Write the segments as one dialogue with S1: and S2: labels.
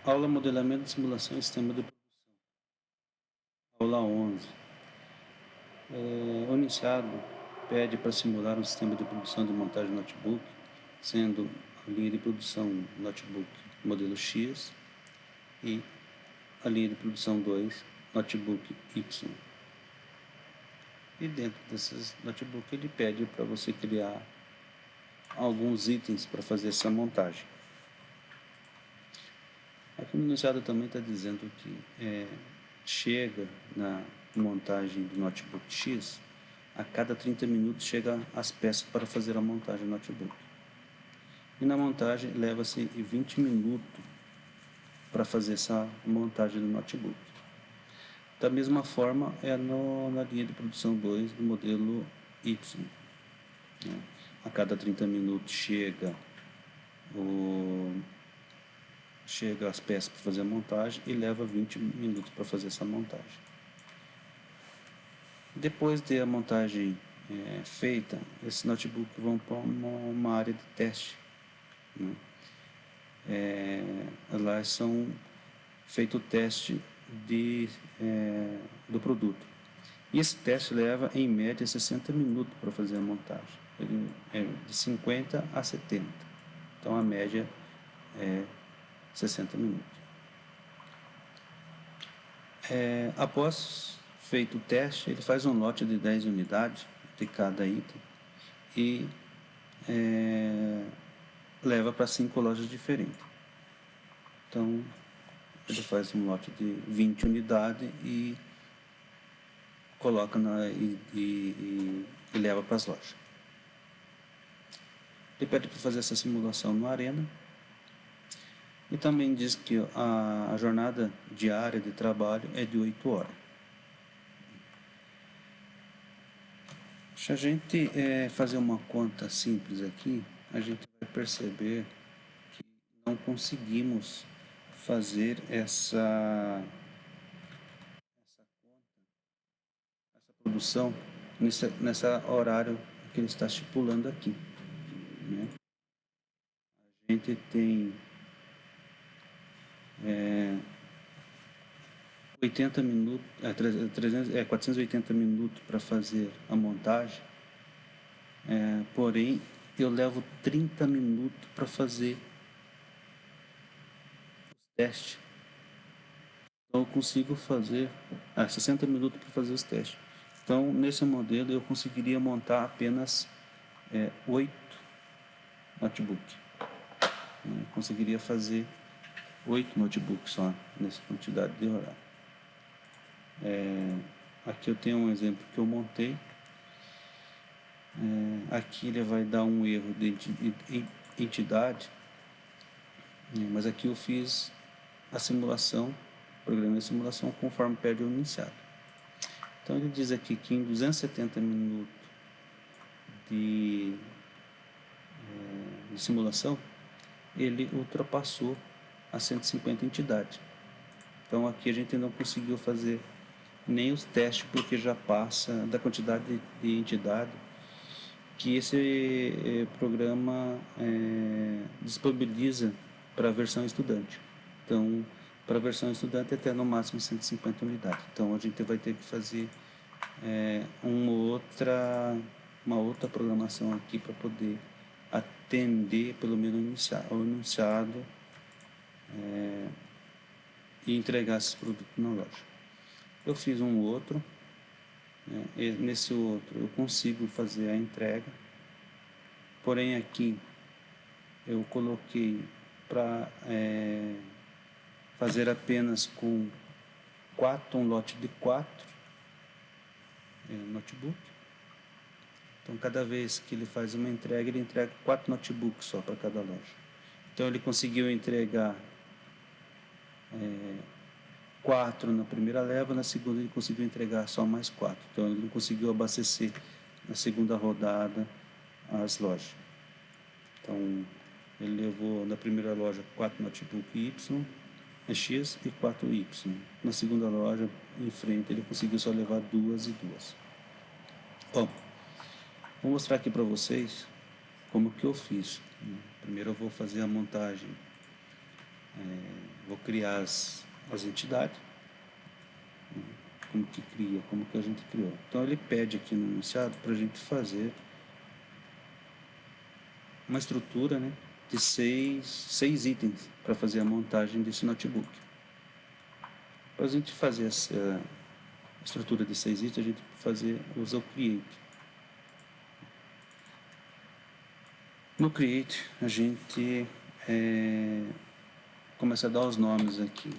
S1: Aula Modelamento de Simulação e Sistema de Produção. Aula 11. O iniciado pede para simular um sistema de produção de montagem notebook, sendo a linha de produção notebook modelo X e a linha de produção 2 notebook Y. E dentro desses notebooks ele pede para você criar alguns itens para fazer essa montagem. Aqui no enunciado também está dizendo que chega na montagem do notebook X, a cada 30 minutos chega as peças para fazer a montagem do notebook. E na montagem leva-se 20 minutos para fazer essa montagem do notebook. Da mesma forma na linha de produção 2 do modelo Y. Né? A cada 30 minutos chega as peças para fazer a montagem e leva 20 minutos para fazer essa montagem. Depois de a montagem feita, esses notebooks vão para uma área de teste. Né? Lá são feito o teste do produto. E esse teste leva, em média, 60 minutos para fazer a montagem. Ele é de 50 a 70. Então, a média é 60 minutos. Após feito o teste, ele faz um lote de 10 unidades de cada item e leva para 5 lojas diferentes. Então, ele faz um lote de 20 unidades e coloca e leva para as lojas. Ele pede para fazer essa simulação no Arena. E também diz que a jornada diária de trabalho é de 8 horas. Se a gente fazer uma conta simples aqui, a gente vai perceber que não conseguimos fazer essa produção nessa horário que ele está estipulando aqui. Né? A gente tem 80 minutos, 480 minutos para fazer a montagem, porém eu levo 30 minutos para fazer os testes. Então eu consigo fazer 60 minutos para fazer os testes. Então nesse modelo eu conseguiria montar apenas 8 notebooks. Conseguiria fazer 8 notebooks só nessa quantidade de horário. Aqui eu tenho um exemplo que eu montei. Aqui ele vai dar um erro de entidade, mas aqui eu fiz a simulação, programei a simulação conforme pede o iniciado. Então ele diz aqui que em 270 minutos de simulação, ele ultrapassou as 150 entidades. Então aqui a gente não conseguiu fazer nem os testes, porque já passa da quantidade de entidade que esse programa disponibiliza para a versão estudante. Então, para a versão estudante até no máximo 150 unidades. Então a gente vai ter que fazer uma outra programação aqui para poder atender pelo menos o enunciado e entregar esses produtos na loja. Eu fiz um outro, e nesse outro eu consigo fazer a entrega, porém aqui eu coloquei para fazer apenas com um lote de 4 notebook. Então cada vez que ele faz uma entrega, ele entrega 4 notebooks só para cada loja. Então ele conseguiu entregar 4 na primeira leva, na segunda ele conseguiu entregar só mais 4. Então ele não conseguiu abastecer na segunda rodada as lojas. Então ele levou na primeira loja 4 notebook X e 4 Y. Na segunda loja, em frente, ele conseguiu só levar 2 e 2. Bom, vou mostrar aqui para vocês como que eu fiz. Primeiro eu vou fazer a montagem Vou criar as entidades, como que cria, como que a gente criou. Então ele pede aqui no enunciado para a gente fazer uma estrutura, né, de seis itens para fazer a montagem desse notebook. Para a gente fazer essa estrutura de 6 itens, a gente usa o create. No create a gente começa a dar os nomes aqui.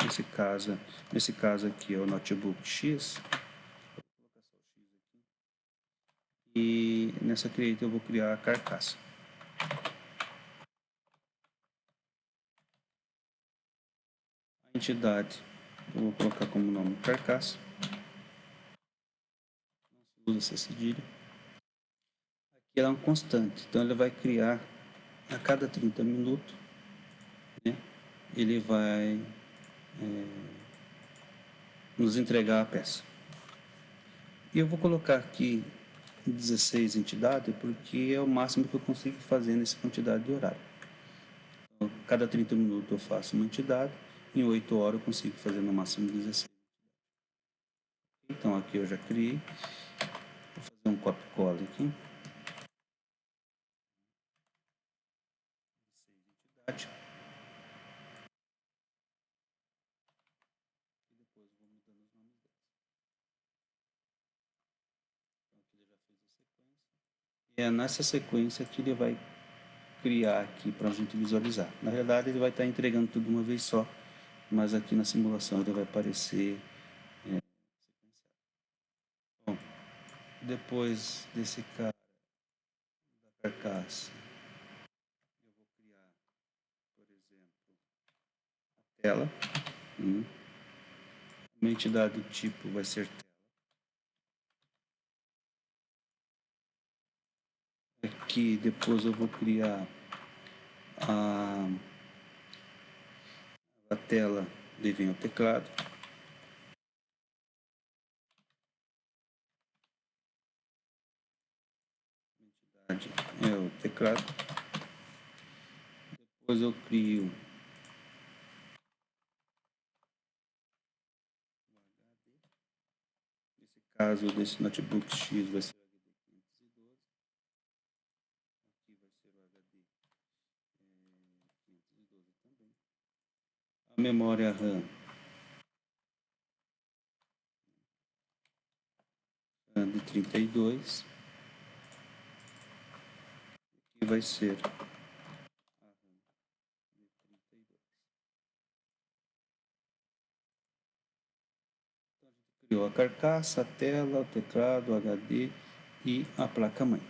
S1: Nesse caso aqui é o notebook X. E nessa create eu vou criar a carcaça. A entidade eu vou colocar como nome carcaça. Não se usa essa cedilha. Aqui ela é um constante, então ele vai criar a cada 30 minutos, né? Ele vai nos entregar a peça. E eu vou colocar aqui 16 entidades, porque é o máximo que eu consigo fazer nessa quantidade de horário. Então, cada 30 minutos eu faço uma entidade, em 8 horas eu consigo fazer no máximo 16. Então aqui eu já criei. Vou fazer um copy-cola aqui. 16 entidades. E depois vou mudando os nomes delas. Então aqui ele já fez a sequência. E é nessa sequência que ele vai criar aqui para a gente visualizar. Na realidade ele vai estar entregando tudo de uma vez só, mas aqui na simulação ele vai aparecer sequenciado. Bom, depois desse cara da carcaça, eu vou criar, por exemplo, a tela. Uma entidade do tipo vai ser tela. Aqui depois eu vou criar a tela de vem o teclado. A entidade é o teclado. Depois eu crio nesse caso desse notebook X vai ser o HD 512. Aqui vai ser o HD 512 também. A memória RAM de 32. Aqui vai ser a RAM de 32. Então a gente criou a carcaça, a tela, o teclado, o HD e a placa-mãe.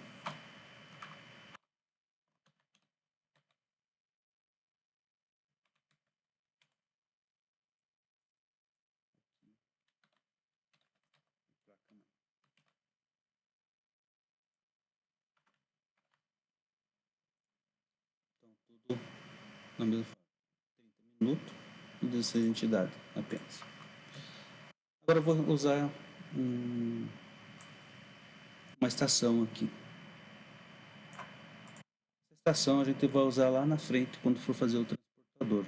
S1: Então tudo na mesma forma. 30 minutos e 16 entidades apenas. Agora eu vou usar uma estação aqui. Essa estação a gente vai usar lá na frente quando for fazer o transportador.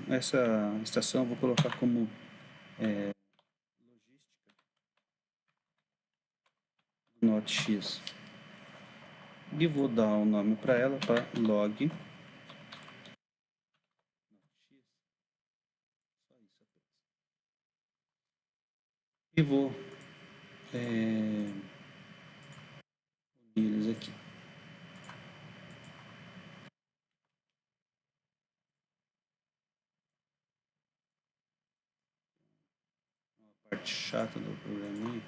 S1: Essa estação eu vou colocar como logística do Note X. E vou dar um nome para ela, para log e vou unir eles aqui. A parte chata do programa aí.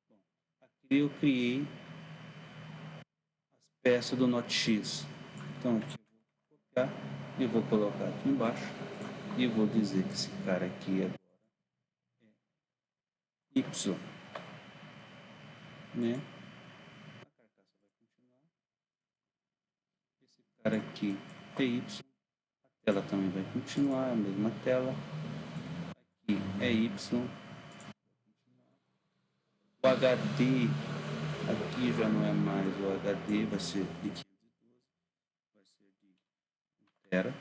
S1: Bom, aqui eu criei as peças do Note X. Então aqui eu vou copiar e vou colocar aqui embaixo e vou dizer que esse cara aqui agora é Y, né? A carcaça vai continuar. Esse cara aqui é Y. A tela também vai continuar, a mesma tela. Aqui é Y. O HD aqui já não é mais o HD, vai ser de 512, vai ser de 1 tera.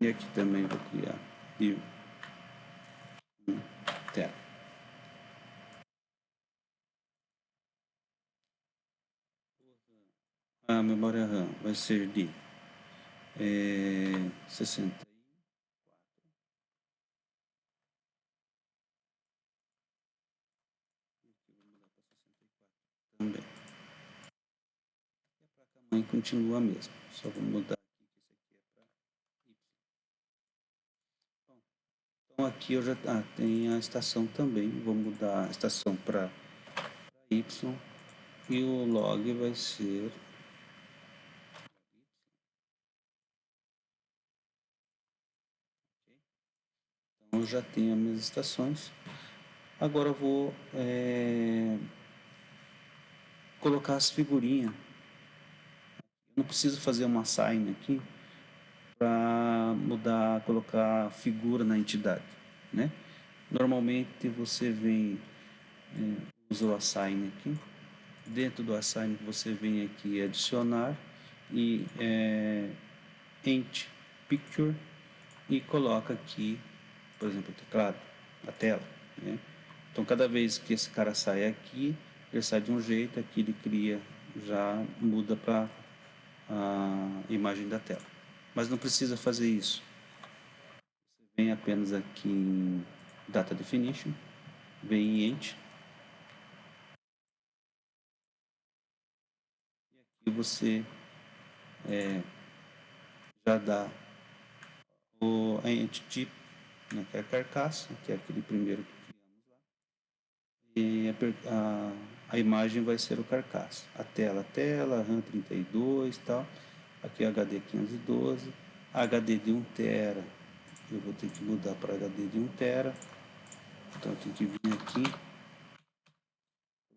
S1: E aqui também vou criar de 1 tera. A memória RAM vai ser de 64 também. E a placa-mãe continua a mesma, só vou mudar aqui que esse aqui é para Y. Bom, então aqui eu já tem a estação também, vou mudar a estação para Y e o log vai ser então eu já tenho as minhas estações. Agora eu vou colocar as figurinhas. Não preciso fazer uma sign aqui para mudar, colocar figura na entidade, né? Normalmente você vem, usa o assign aqui. Dentro do assign você vem aqui adicionar e ent picture e coloca aqui, por exemplo, o teclado, a tela, né? Então cada vez que esse cara sai aqui, ele sai de um jeito, aqui ele cria, já muda para a imagem da tela. Mas não precisa fazer isso. Você vem apenas aqui em Data Definition, vem em Ent, e aqui você já dá a Entity, né, que é a carcaça, que é aquele primeiro que criamos lá, e a imagem vai ser o carcaça. A tela, RAM 32 e tal, aqui HD 512, HD de 1 tera, eu vou ter que mudar para HD de 1 tera, então eu tenho que vir aqui,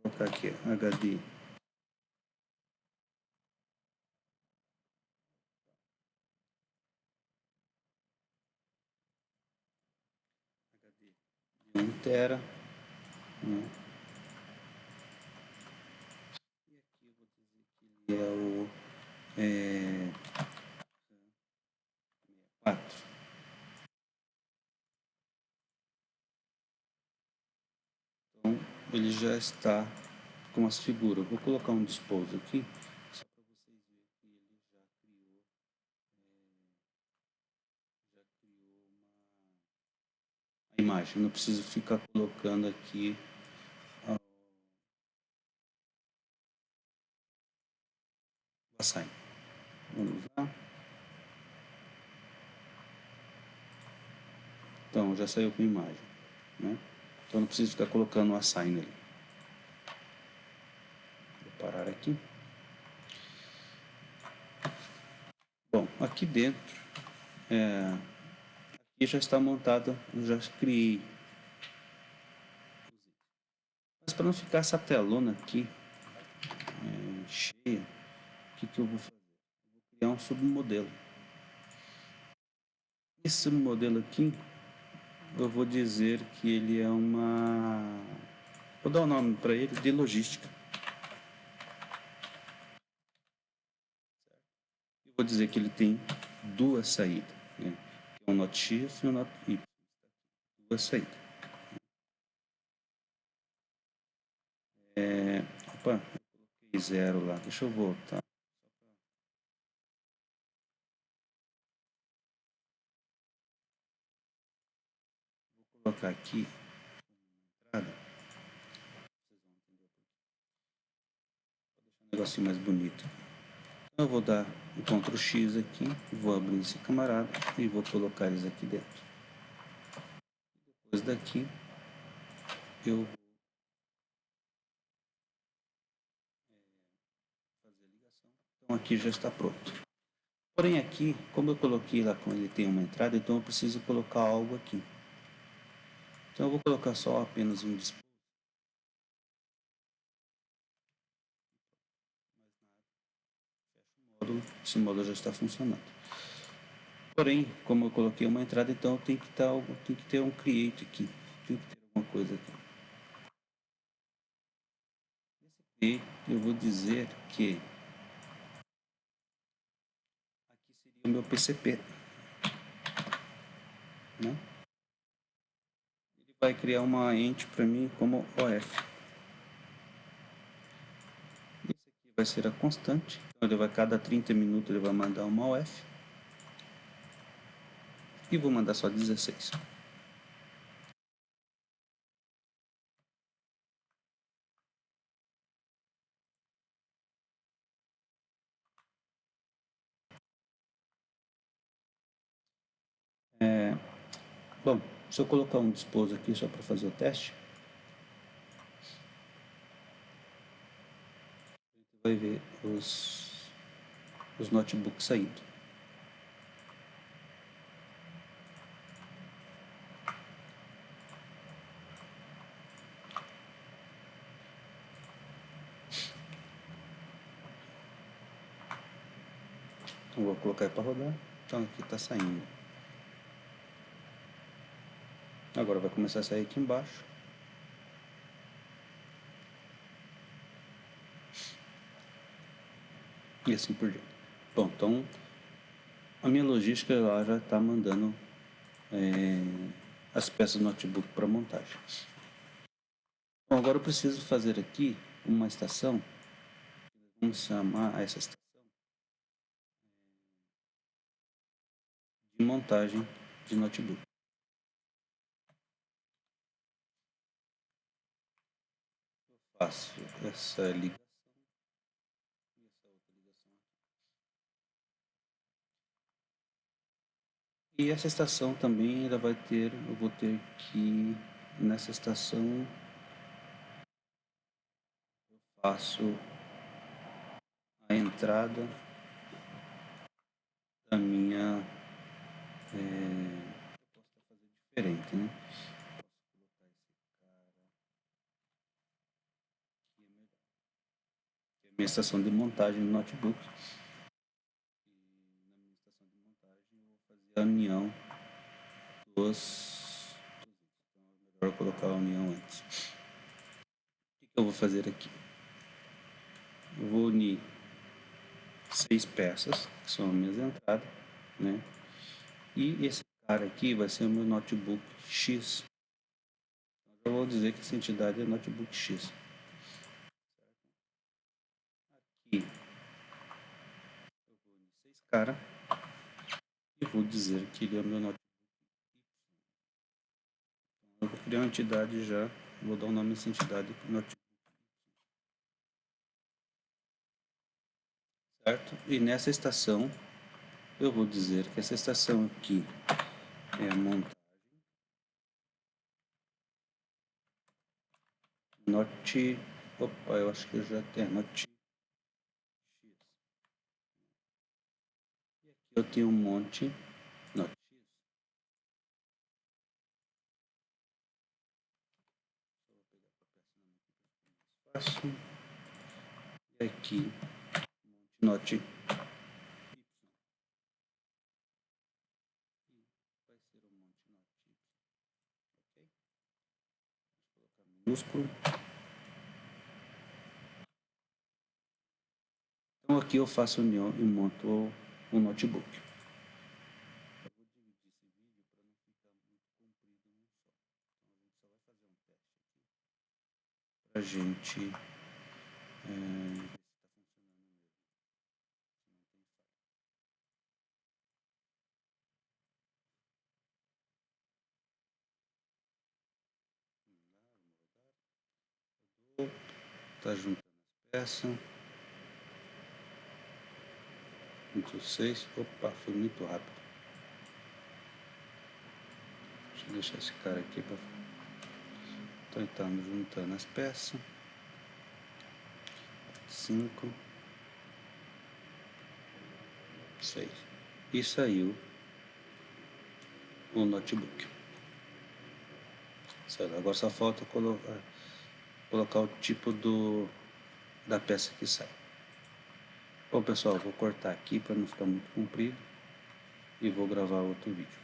S1: colocar aqui HD de 1 tera, né? E aqui eu vou dizer que ele é o 4. Então ele já está com as figuras. Vou colocar um dispose aqui, só para vocês verem que ele já criou a imagem. Não preciso ficar colocando aqui o assign. Vamos lá. Então já saiu com a imagem, né? Então não preciso ficar colocando o assign ali. Vou parar aqui. Bom, aqui dentro aqui já está montada, eu já criei. Mas para não ficar essa telona aqui cheia, o que eu vou fazer? Eu vou criar um submodelo. Esse submodelo aqui, eu vou dizer que ele é uma... Vou dar o nome para ele de logística. Eu vou dizer que ele tem duas saídas, né? Um NOT X e um NOT Y. Duas saídas. Opa, eu coloquei 0 lá. Deixa eu voltar. Vou colocar aqui uma entrada. Vocês vão entender por quê. Vou deixar um negocinho mais bonito. Eu vou dar o Ctrl X aqui, vou abrir esse camarada e vou colocar eles aqui dentro. Depois daqui, eu vou fazer a ligação. Então aqui já está pronto. Porém aqui, como eu coloquei lá quando ele tem uma entrada, então eu preciso colocar algo aqui. Então eu vou colocar só apenas um display. Esse módulo já está funcionando. Porém, como eu coloquei uma entrada, então tem que ter um create aqui. Tem que ter alguma coisa aqui. E eu vou dizer que aqui seria o meu PCP, né? Ele vai criar uma ente para mim como OF. Esse aqui vai ser a constante. Então ele vai, cada 30 minutos ele vai mandar uma OF. E vou mandar só 16. Bom, se eu colocar um dispose aqui só para fazer o teste, a gente vai ver os notebooks saindo. Então vou colocar para rodar. Então aqui está saindo. Agora vai começar a sair aqui embaixo. E assim por diante. Bom, então a minha logística lá já está mandando as peças do notebook para montagem. Bom, agora eu preciso fazer aqui uma estação. Vamos chamar essa estação de montagem de notebook. Eu faço essa ligação e essa outra ligação aqui. E essa estação também ela vai ter, eu vou ter que nessa estação eu faço a entrada da minha eu posso fazer diferente, né? Posso colocar esse cara aqui é melhor. Que é a minha estação de montagem do notebook. E na minha estação de montagem eu vou fazer a união dos. Então é melhor colocar a união antes. O que eu vou fazer aqui? Eu vou unir 6 peças, que são as minhas entradas, né? E esse cara aqui vai ser o meu notebook X. Então, eu vou dizer que essa entidade é notebook X. Aqui eu vou unir 6 caras e vou dizer que ele é o meu notebook Y. Então, eu vou criar uma entidade já, vou dar o nome dessa entidade notebook, certo? E nessa estação eu vou dizer que essa estação aqui é a montagem Note. Opa, eu acho que eu já tenho Note X. E aqui eu tenho um monte Note X. Só vou pegar para peça mais fácil. E aqui um monte Note Y. E vai ser um monte Note Y. Ok? Vou colocar minúsculo. Então aqui eu faço união e monto o notebook. Eu vou dividir esse vídeo para não ficar muito comprido num só. Então a gente só vai fazer um teste aqui para a gente ver se está funcionando mesmo. Se não tem falha. Vamos rodar. Está juntando as peças. 6. Opa, foi muito rápido. Deixa eu deixar esse cara aqui para. Então estamos juntando as peças. 5, 6. E saiu o notebook. Certo, agora só falta colocar o tipo da peça que sai. Bom pessoal, vou cortar aqui para não ficar muito comprido e vou gravar outro vídeo.